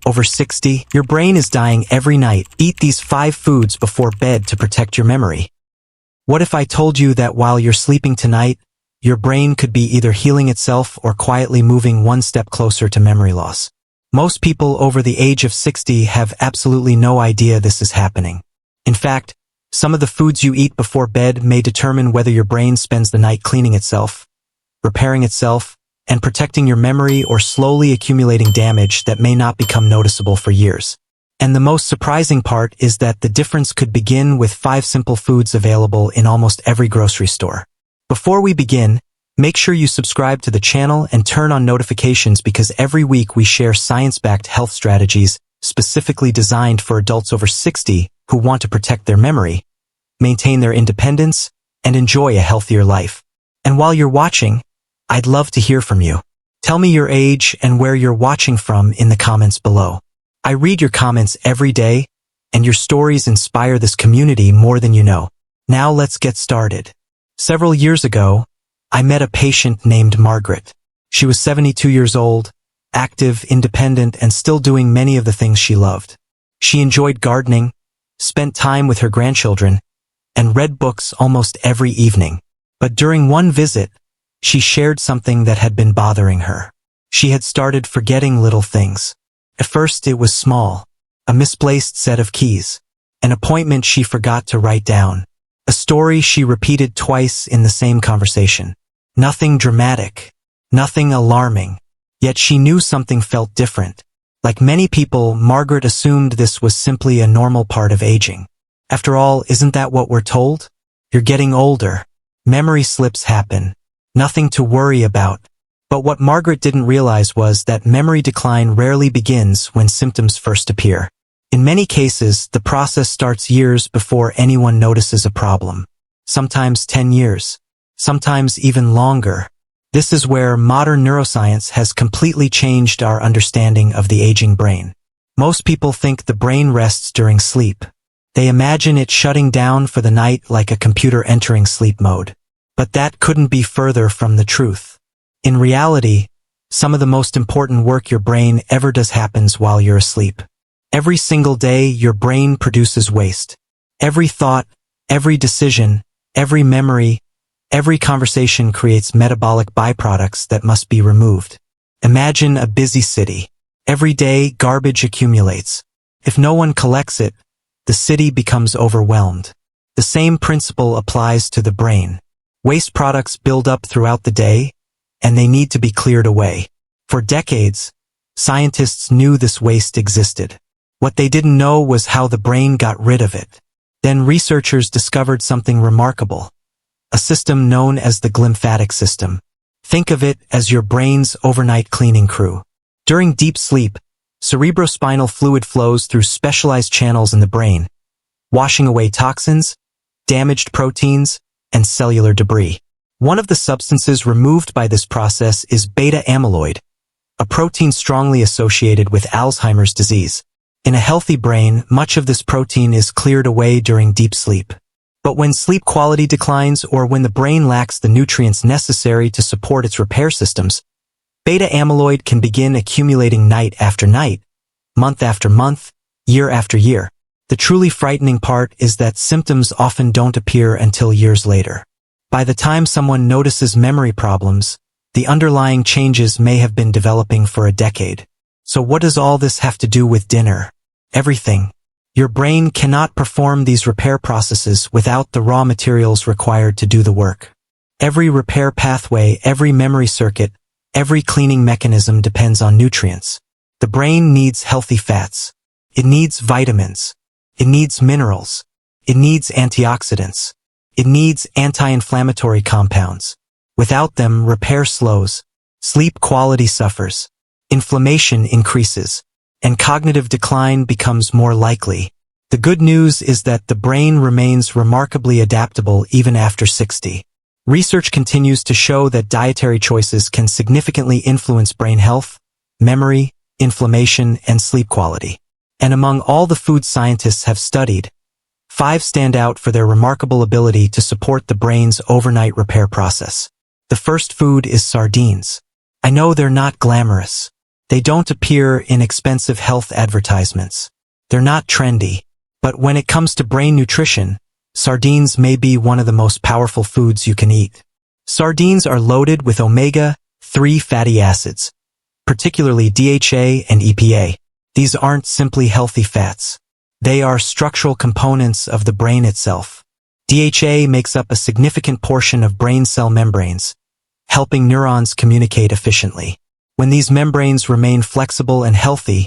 Over 60, your brain is dying every night. Eat these 5 foods before bed to protect your memory. What if I told you that while you're sleeping tonight, your brain could be either healing itself or quietly moving one step closer to memory loss? Most people over the age of 60 have absolutely no idea this is happening. In fact, some of the foods you eat before bed may determine whether your brain spends the night cleaning itself, repairing itself, and protecting your memory, or slowly accumulating damage that may not become noticeable for years. And the most surprising part is that the difference could begin with 5 simple foods available in almost every grocery store. Before we begin, make sure you subscribe to the channel and turn on notifications, because every week we share science-backed health strategies specifically designed for adults over 60 who want to protect their memory, maintain their independence, and enjoy a healthier life. And while you're watching, I'd love to hear from you. Tell me your age and where you're watching from in the comments below. I read your comments every day, and your stories inspire this community more than you know. Now let's get started. Several years ago, I met a patient named Margaret. She was 72 years old, active, independent, and still doing many of the things she loved. She enjoyed gardening, spent time with her grandchildren, and read books almost every evening. But during one visit, she shared something that had been bothering her. She had started forgetting little things. At first it was small, a misplaced set of keys, an appointment she forgot to write down, a story she repeated twice in the same conversation. Nothing dramatic, nothing alarming, yet she knew something felt different. Like many people, Margaret assumed this was simply a normal part of aging. After all, isn't that what we're told? You're getting older. Memory slips happen. Nothing to worry about. But what Margaret didn't realize was that memory decline rarely begins when symptoms first appear. In many cases, the process starts years before anyone notices a problem. Sometimes 10 years. Sometimes even longer. This is where modern neuroscience has completely changed our understanding of the aging brain. Most people think the brain rests during sleep. They imagine it shutting down for the night like a computer entering sleep mode. But that couldn't be further from the truth. In reality, some of the most important work your brain ever does happens while you're asleep. Every single day, your brain produces waste. Every thought, every decision, every memory, every conversation creates metabolic byproducts that must be removed. Imagine a busy city. Every day, garbage accumulates. If no one collects it, the city becomes overwhelmed. The same principle applies to the brain. Waste products build up throughout the day, and they need to be cleared away. For decades, scientists knew this waste existed. What they didn't know was how the brain got rid of it. Then researchers discovered something remarkable. A system known as the glymphatic system. Think of it as your brain's overnight cleaning crew. During deep sleep, cerebrospinal fluid flows through specialized channels in the brain, washing away toxins, damaged proteins, and cellular debris. One of the substances removed by this process is beta amyloid, a protein strongly associated with Alzheimer's disease. In a healthy brain, much of this protein is cleared away during deep sleep. But when sleep quality declines, or when the brain lacks the nutrients necessary to support its repair systems, beta amyloid can begin accumulating night after night, month after month, year after year. The truly frightening part is that symptoms often don't appear until years later. By the time someone notices memory problems, the underlying changes may have been developing for a decade. So what does all this have to do with dinner? Everything. Your brain cannot perform these repair processes without the raw materials required to do the work. Every repair pathway, every memory circuit, every cleaning mechanism depends on nutrients. The brain needs healthy fats. It needs vitamins. It needs minerals. It needs antioxidants. It needs anti-inflammatory compounds. Without them, repair slows, sleep quality suffers, inflammation increases, and cognitive decline becomes more likely. The good news is that the brain remains remarkably adaptable even after 60. Research continues to show that dietary choices can significantly influence brain health, memory, inflammation, and sleep quality. And among all the foods scientists have studied, 5 stand out for their remarkable ability to support the brain's overnight repair process. The first food is sardines. I know they're not glamorous. They don't appear in expensive health advertisements. They're not trendy. But when it comes to brain nutrition, sardines may be one of the most powerful foods you can eat. Sardines are loaded with omega-3 fatty acids, particularly DHA and EPA. These aren't simply healthy fats. They are structural components of the brain itself. DHA makes up a significant portion of brain cell membranes, helping neurons communicate efficiently. When these membranes remain flexible and healthy,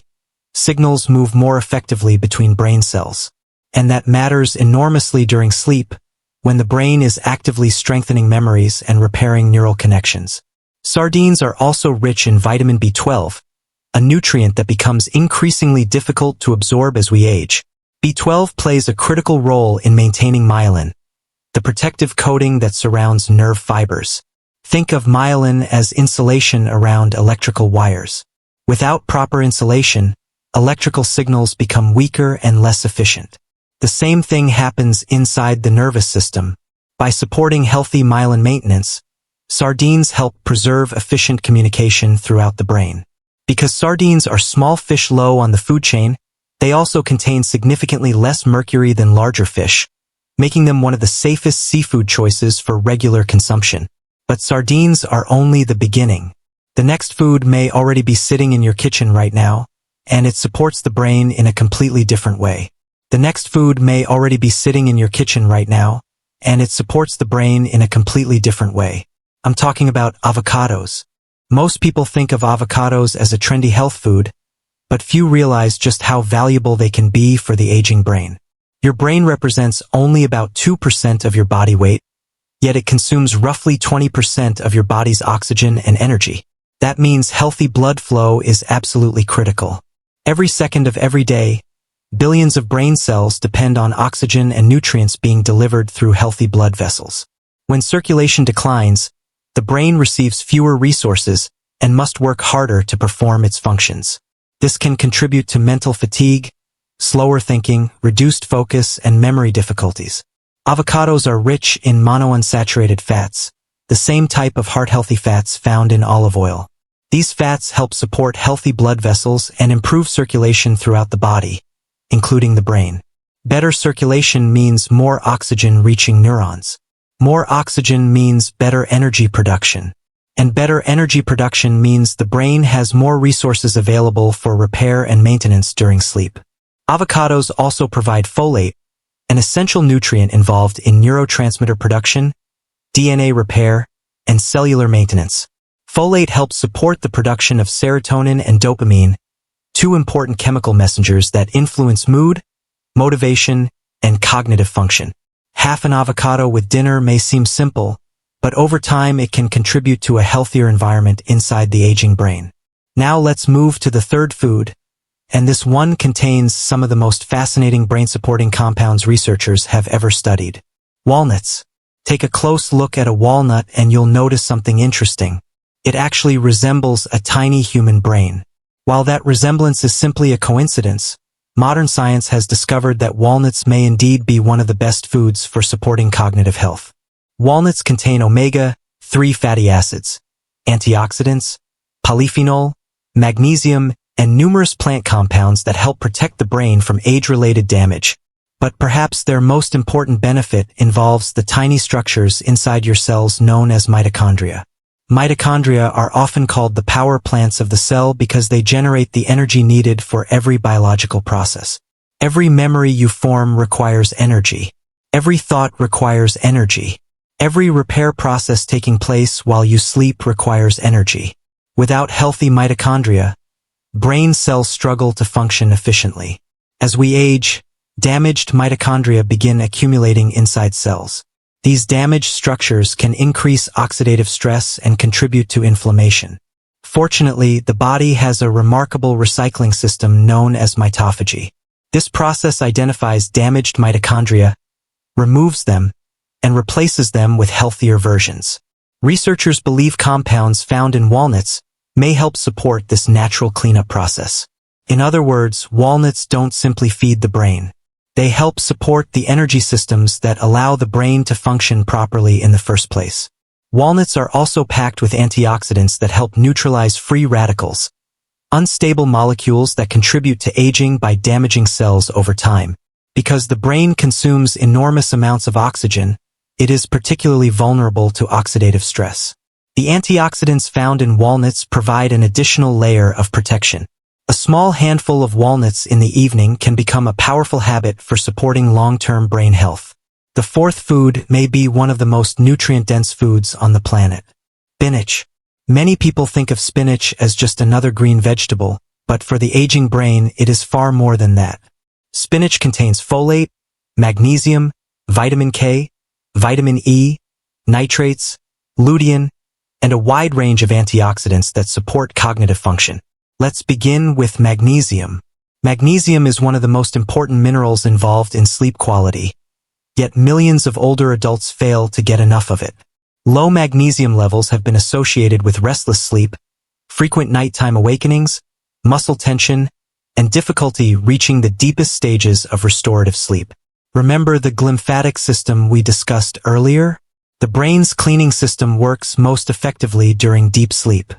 signals move more effectively between brain cells. And that matters enormously during sleep, when the brain is actively strengthening memories and repairing neural connections. Sardines are also rich in vitamin B12, a nutrient that becomes increasingly difficult to absorb as we age. B12 plays a critical role in maintaining myelin, the protective coating that surrounds nerve fibers. Think of myelin as insulation around electrical wires. Without proper insulation, electrical signals become weaker and less efficient. The same thing happens inside the nervous system. By supporting healthy myelin maintenance, sardines help preserve efficient communication throughout the brain. Because sardines are small fish low on the food chain, they also contain significantly less mercury than larger fish, making them one of the safest seafood choices for regular consumption. But sardines are only the beginning. The next food may already be sitting in your kitchen right now, and it supports the brain in a completely different way. The next food may already be sitting in your kitchen right now, and it supports the brain in a completely different way. I'm talking about avocados. Most people think of avocados as a trendy health food, but few realize just how valuable they can be for the aging brain. Your brain represents only about 2% of your body weight, yet it consumes roughly 20% of your body's oxygen and energy. That means healthy blood flow is absolutely critical. Every second of every day, billions of brain cells depend on oxygen and nutrients being delivered through healthy blood vessels. When circulation declines, the brain receives fewer resources and must work harder to perform its functions. This can contribute to mental fatigue, slower thinking, reduced focus, and memory difficulties. Avocados are rich in monounsaturated fats, the same type of heart-healthy fats found in olive oil. These fats help support healthy blood vessels and improve circulation throughout the body, including the brain. Better circulation means more oxygen reaching neurons. More oxygen means better energy production. And better energy production means the brain has more resources available for repair and maintenance during sleep. Avocados also provide folate, an essential nutrient involved in neurotransmitter production, DNA repair, and cellular maintenance. Folate helps support the production of serotonin and dopamine, two important chemical messengers that influence mood, motivation, and cognitive function. Half an avocado with dinner may seem simple, but over time it can contribute to a healthier environment inside the aging brain. Now let's move to the third food, and this one contains some of the most fascinating brain-supporting compounds researchers have ever studied. Walnuts. Take a close look at a walnut and you'll notice something interesting. It actually resembles a tiny human brain. While that resemblance is simply a coincidence, modern science has discovered that walnuts may indeed be one of the best foods for supporting cognitive health. Walnuts contain omega-3 fatty acids, antioxidants, polyphenol, magnesium, and numerous plant compounds that help protect the brain from age-related damage. But perhaps their most important benefit involves the tiny structures inside your cells known as mitochondria. Mitochondria are often called the power plants of the cell because they generate the energy needed for every biological process. Every memory you form requires energy. Every thought requires energy. Every repair process taking place while you sleep requires energy. Without healthy mitochondria, brain cells struggle to function efficiently. As we age, damaged mitochondria begin accumulating inside cells. These damaged structures can increase oxidative stress and contribute to inflammation. Fortunately, the body has a remarkable recycling system known as mitophagy. This process identifies damaged mitochondria, removes them, and replaces them with healthier versions. Researchers believe compounds found in walnuts may help support this natural cleanup process. In other words, walnuts don't simply feed the brain. They help support the energy systems that allow the brain to function properly in the first place. Walnuts are also packed with antioxidants that help neutralize free radicals, unstable molecules that contribute to aging by damaging cells over time. Because the brain consumes enormous amounts of oxygen, it is particularly vulnerable to oxidative stress. The antioxidants found in walnuts provide an additional layer of protection. A small handful of walnuts in the evening can become a powerful habit for supporting long-term brain health. The fourth food may be one of the most nutrient-dense foods on the planet. Spinach. Many people think of spinach as just another green vegetable, but for the aging brain it is far more than that. Spinach contains folate, magnesium, vitamin K, vitamin E, nitrates, lutein, and a wide range of antioxidants that support cognitive function. Let's begin with magnesium. Magnesium is one of the most important minerals involved in sleep quality, yet millions of older adults fail to get enough of it. Low magnesium levels have been associated with restless sleep, frequent nighttime awakenings, muscle tension, and difficulty reaching the deepest stages of restorative sleep. Remember the glymphatic system we discussed earlier? The brain's cleaning system works most effectively during deep sleep.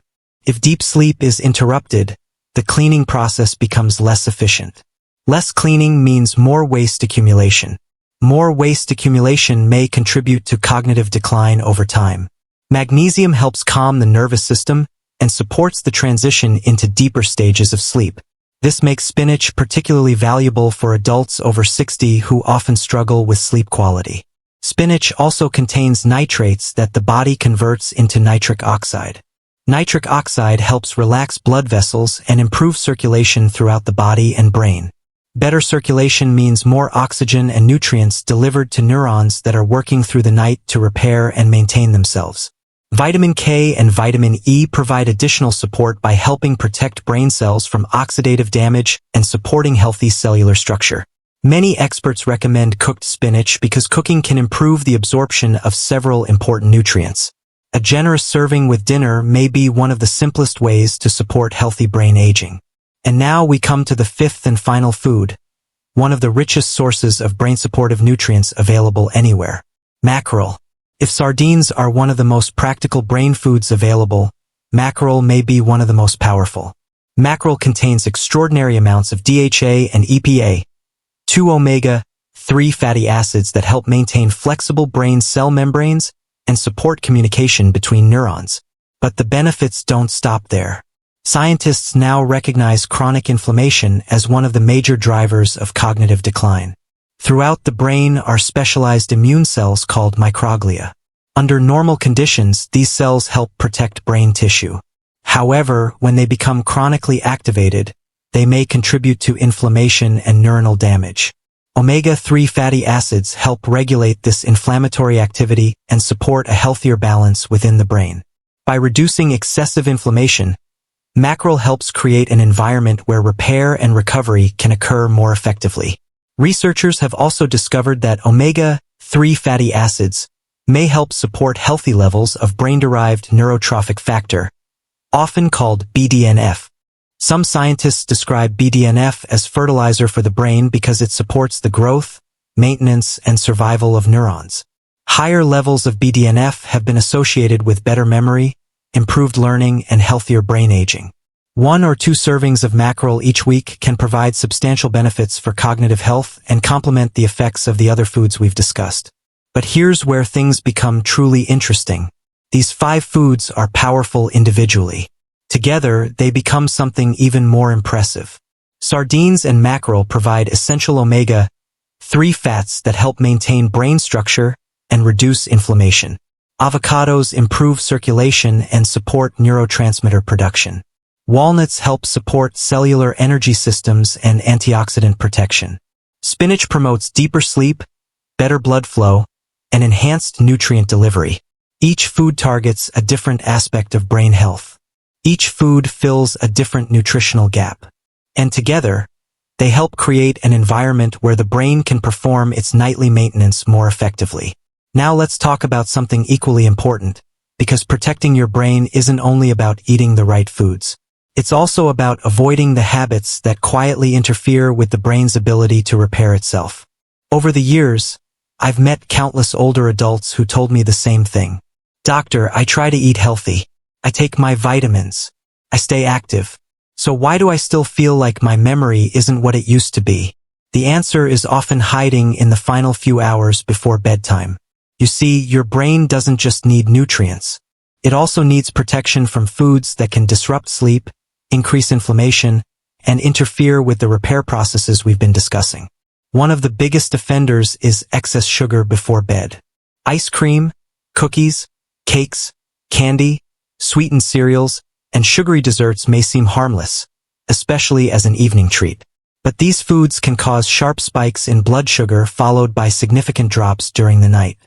If deep sleep is interrupted, the cleaning process becomes less efficient. Less cleaning means more waste accumulation. More waste accumulation may contribute to cognitive decline over time. Magnesium helps calm the nervous system and supports the transition into deeper stages of sleep. This makes spinach particularly valuable for adults over 60 who often struggle with sleep quality. Spinach also contains nitrates that the body converts into nitric oxide. Nitric oxide helps relax blood vessels and improve circulation throughout the body and brain. Better circulation means more oxygen and nutrients delivered to neurons that are working through the night to repair and maintain themselves. Vitamin K and vitamin E provide additional support by helping protect brain cells from oxidative damage and supporting healthy cellular structure. Many experts recommend cooked spinach because cooking can improve the absorption of several important nutrients. A generous serving with dinner may be one of the simplest ways to support healthy brain aging. And now we come to the fifth and final food, one of the richest sources of brain-supportive nutrients available anywhere: mackerel. If sardines are one of the most practical brain foods available, mackerel may be one of the most powerful. Mackerel contains extraordinary amounts of DHA and EPA, two omega-3 fatty acids that help maintain flexible brain cell membranes and support communication between neurons. But the benefits don't stop there. Scientists now recognize chronic inflammation as one of the major drivers of cognitive decline. Throughout the brain are specialized immune cells called microglia. Under normal conditions, these cells help protect brain tissue. However, when they become chronically activated, they may contribute to inflammation and neuronal damage. Omega-3 fatty acids help regulate this inflammatory activity and support a healthier balance within the brain. By reducing excessive inflammation, mackerel helps create an environment where repair and recovery can occur more effectively. Researchers have also discovered that omega-3 fatty acids may help support healthy levels of brain-derived neurotrophic factor, often called BDNF. Some scientists describe BDNF as fertilizer for the brain because it supports the growth, maintenance, and survival of neurons. Higher levels of BDNF have been associated with better memory, improved learning, and healthier brain aging. 1 or 2 servings of mackerel each week can provide substantial benefits for cognitive health and complement the effects of the other foods we've discussed. But here's where things become truly interesting. These 5 foods are powerful individually. Together, they become something even more impressive. Sardines and mackerel provide essential omega-3 fats that help maintain brain structure and reduce inflammation. Avocados improve circulation and support neurotransmitter production. Walnuts help support cellular energy systems and antioxidant protection. Spinach promotes deeper sleep, better blood flow, and enhanced nutrient delivery. Each food targets a different aspect of brain health. Each food fills a different nutritional gap. And together, they help create an environment where the brain can perform its nightly maintenance more effectively. Now let's talk about something equally important, because protecting your brain isn't only about eating the right foods. It's also about avoiding the habits that quietly interfere with the brain's ability to repair itself. Over the years, I've met countless older adults who told me the same thing. Doctor, I try to eat healthy. I take my vitamins. I stay active. So why do I still feel like my memory isn't what it used to be? The answer is often hiding in the final few hours before bedtime. You see, your brain doesn't just need nutrients. It also needs protection from foods that can disrupt sleep, increase inflammation, and interfere with the repair processes we've been discussing. One of the biggest offenders is excess sugar before bed. Ice cream, cookies, cakes, candy, sweetened cereals, and sugary desserts may seem harmless, especially as an evening treat. But these foods can cause sharp spikes in blood sugar followed by significant drops during the night.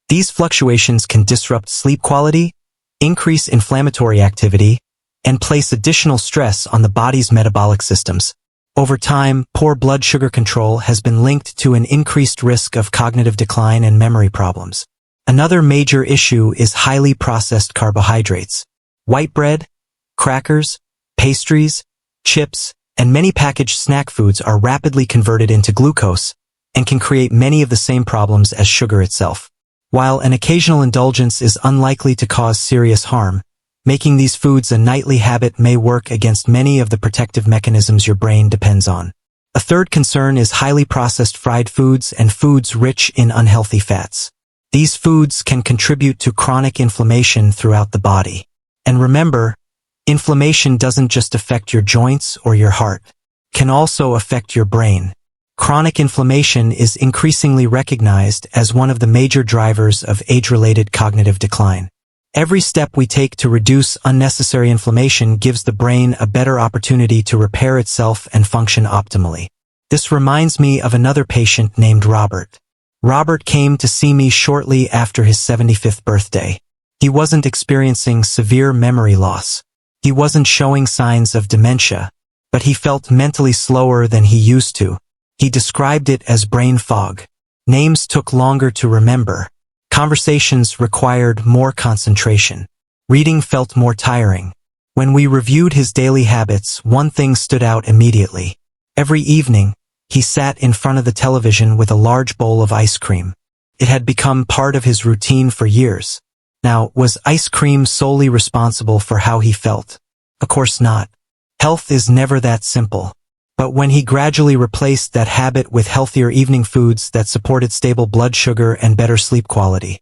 These fluctuations can disrupt sleep quality, increase inflammatory activity, and place additional stress on the body's metabolic systems. Over time, poor blood sugar control has been linked to an increased risk of cognitive decline and memory problems. Another major issue is highly processed carbohydrates. White bread, crackers, pastries, chips, and many packaged snack foods are rapidly converted into glucose and can create many of the same problems as sugar itself. While an occasional indulgence is unlikely to cause serious harm, making these foods a nightly habit may work against many of the protective mechanisms your brain depends on. A third concern is highly processed fried foods and foods rich in unhealthy fats. These foods can contribute to chronic inflammation throughout the body. And remember, inflammation doesn't just affect your joints or your heart. It can also affect your brain. Chronic inflammation is increasingly recognized as one of the major drivers of age-related cognitive decline. Every step we take to reduce unnecessary inflammation gives the brain a better opportunity to repair itself and function optimally. This reminds me of another patient named Robert. Robert came to see me shortly after his 75th birthday. He wasn't experiencing severe memory loss. He wasn't showing signs of dementia, but he felt mentally slower than he used to. He described it as brain fog. Names took longer to remember. Conversations required more concentration. Reading felt more tiring. When we reviewed his daily habits, one thing stood out immediately. Every evening, he sat in front of the television with a large bowl of ice cream. It had become part of his routine for years. Now, was ice cream solely responsible for how he felt? Of course not. Health is never that simple. But when he gradually replaced that habit with healthier evening foods that supported stable blood sugar and better sleep quality,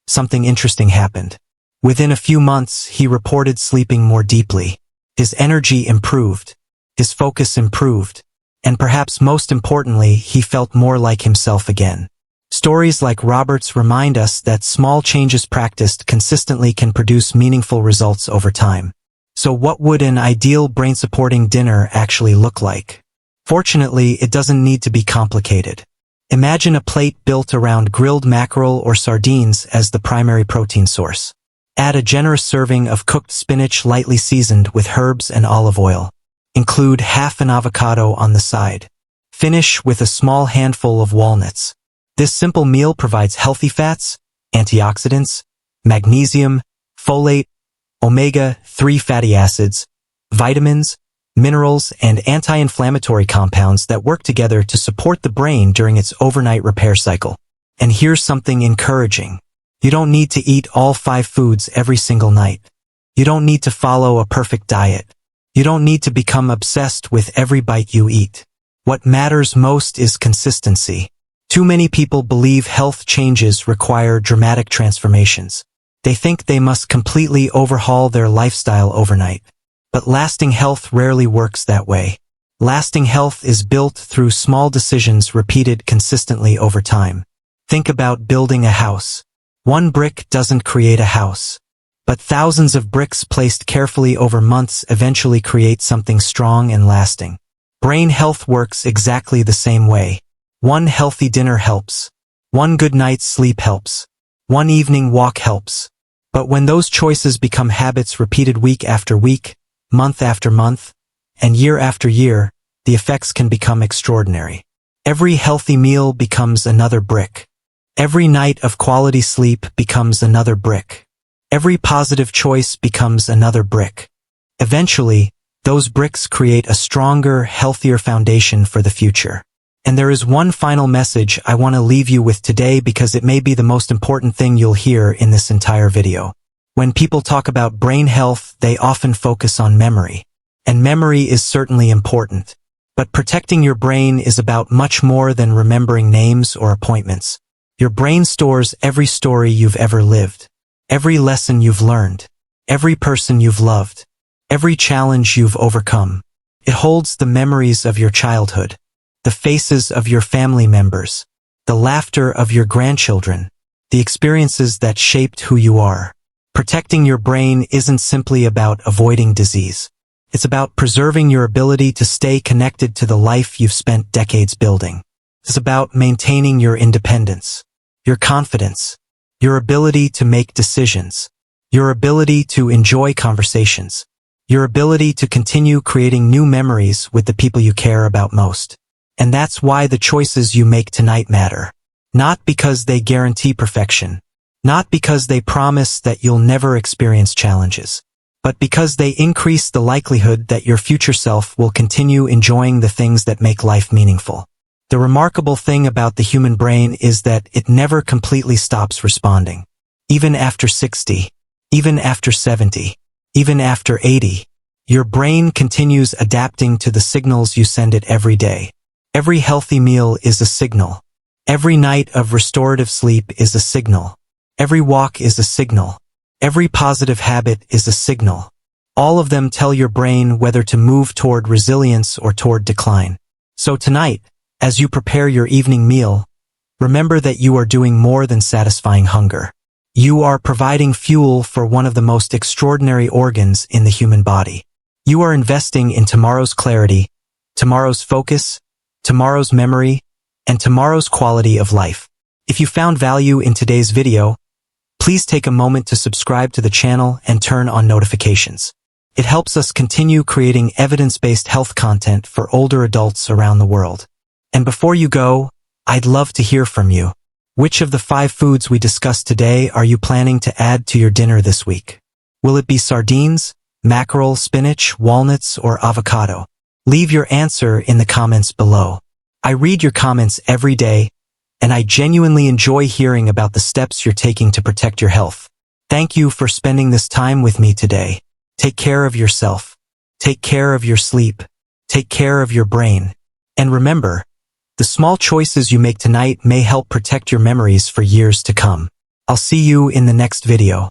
something interesting happened. Within a few months, he reported sleeping more deeply. His energy improved. His focus improved. And perhaps most importantly, he felt more like himself again. Stories like Robert's remind us that small changes practiced consistently can produce meaningful results over time. So what would an ideal brain-supporting dinner actually look like? Fortunately, it doesn't need to be complicated. Imagine a plate built around grilled mackerel or sardines as the primary protein source. Add a generous serving of cooked spinach lightly seasoned with herbs and olive oil. Include half an avocado on the side. Finish with a small handful of walnuts. This simple meal provides healthy fats, antioxidants, magnesium, folate, omega-3 fatty acids, vitamins, minerals, and anti-inflammatory compounds that work together to support the brain during its overnight repair cycle. And here's something encouraging. You don't need to eat all 5 foods every single night. You don't need to follow a perfect diet. You don't need to become obsessed with every bite you eat. What matters most is consistency. Too many people believe health changes require dramatic transformations. They think they must completely overhaul their lifestyle overnight. But lasting health rarely works that way. Lasting health is built through small decisions repeated consistently over time. Think about building a house. One brick doesn't create a house. But thousands of bricks placed carefully over months eventually create something strong and lasting. Brain health works exactly the same way. One healthy dinner helps. One good night's sleep helps. One evening walk helps. But when those choices become habits repeated week after week, month after month, and year after year, the effects can become extraordinary. Every healthy meal becomes another brick. Every night of quality sleep becomes another brick. Every positive choice becomes another brick. Eventually, those bricks create a stronger, healthier foundation for the future. And there is one final message I want to leave you with today because it may be the most important thing you'll hear in this entire video. When people talk about brain health, they often focus on memory. And memory is certainly important. But protecting your brain is about much more than remembering names or appointments. Your brain stores every story you've ever lived, every lesson you've learned, every person you've loved, every challenge you've overcome. It holds the memories of your childhood, the faces of your family members, the laughter of your grandchildren, the experiences that shaped who you are. Protecting your brain isn't simply about avoiding disease. It's about preserving your ability to stay connected to the life you've spent decades building. It's about maintaining your independence, your confidence, your ability to make decisions, your ability to enjoy conversations, your ability to continue creating new memories with the people you care about most. And that's why the choices you make tonight matter. Not because they guarantee perfection, not because they promise that you'll never experience challenges, but because they increase the likelihood that your future self will continue enjoying the things that make life meaningful. The remarkable thing about the human brain is that it never completely stops responding. Even after 60, even after 70, even after 80, your brain continues adapting to the signals you send it every day. Every healthy meal is a signal. Every night of restorative sleep is a signal. Every walk is a signal. Every positive habit is a signal. All of them tell your brain whether to move toward resilience or toward decline. So tonight, as you prepare your evening meal, remember that you are doing more than satisfying hunger. You are providing fuel for one of the most extraordinary organs in the human body. You are investing in tomorrow's clarity, tomorrow's focus, tomorrow's memory, and tomorrow's quality of life. If you found value in today's video, please take a moment to subscribe to the channel and turn on notifications. It helps us continue creating evidence-based health content for older adults around the world. And before you go, I'd love to hear from you. Which of the 5 foods we discussed today are you planning to add to your dinner this week? Will it be sardines, mackerel, spinach, walnuts, or avocado? Leave your answer in the comments below. I read your comments every day, and I genuinely enjoy hearing about the steps you're taking to protect your health. Thank you for spending this time with me today. Take care of yourself. Take care of your sleep. Take care of your brain. And remember, the small choices you make tonight may help protect your memories for years to come. I'll see you in the next video.